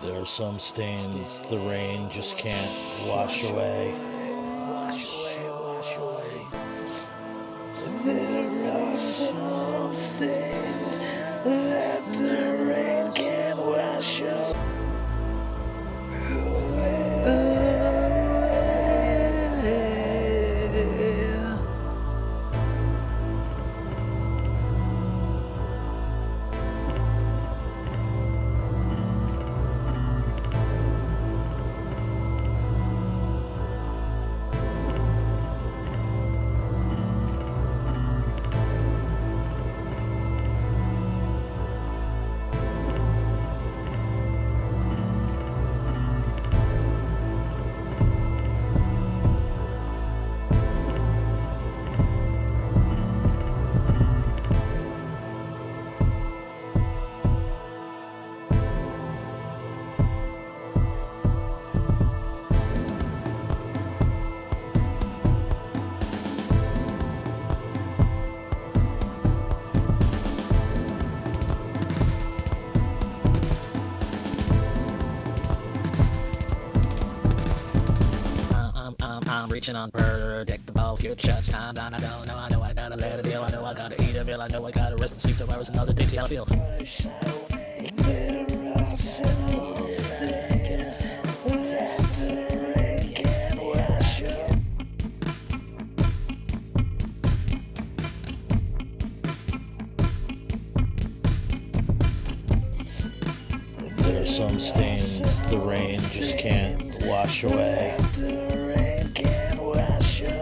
There are some stains the rain just can't wash away. There are some stains that the rain can't wash away. I'm reaching unpredictable futures. Time down, I don't know. I know I gotta let it deal. I know I gotta eat a meal. I know I gotta rest and sleep tomorrow's another day. See how I feel. There are some stains that the rain can't wash away. There are some stains the rain just can't wash away. The rain can't wash away.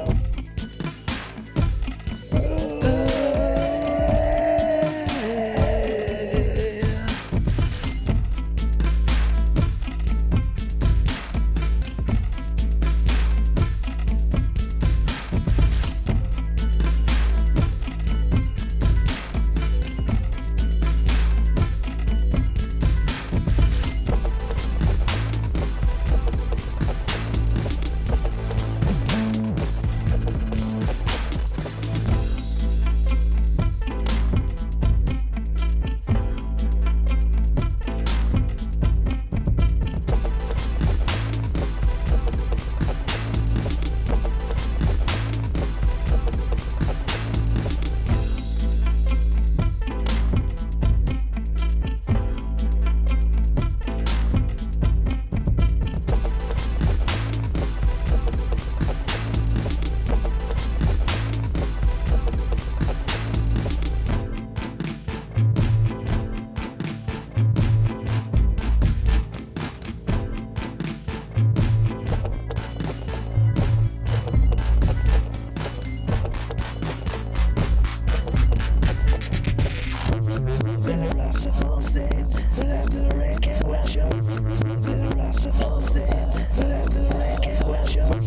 Some stains that the rain can't wash up. There are some stains that the rain can't wash up.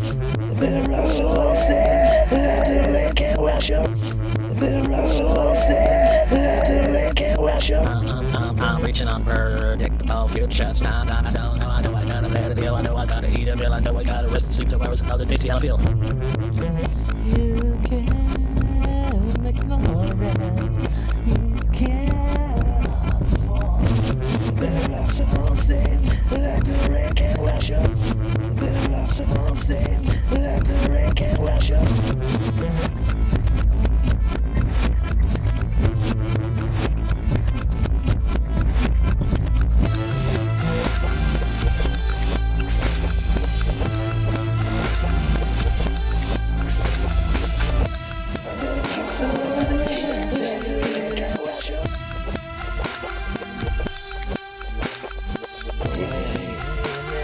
There are some stains that the rain can't wash up. There are some stains that the rain can't wash up. I'm reaching unpredictable futures. Time down, I don't know. I know I gotta let it deal. I know I gotta eat a meal. I know I gotta rest and sleep tomorrow's another day. See how I feel. You can't ignore it. You can't fall. There are some stains that the rain can't wash up. There are some stains that the rain can't wash up.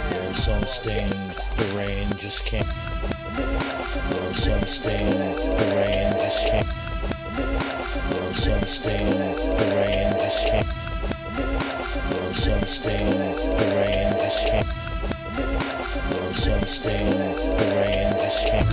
There are some stains the rain just can't. There are some stains the rain just can't. There are some stains the rain just can't. There are some stains the rain just can't. There are some stains the rain just can't.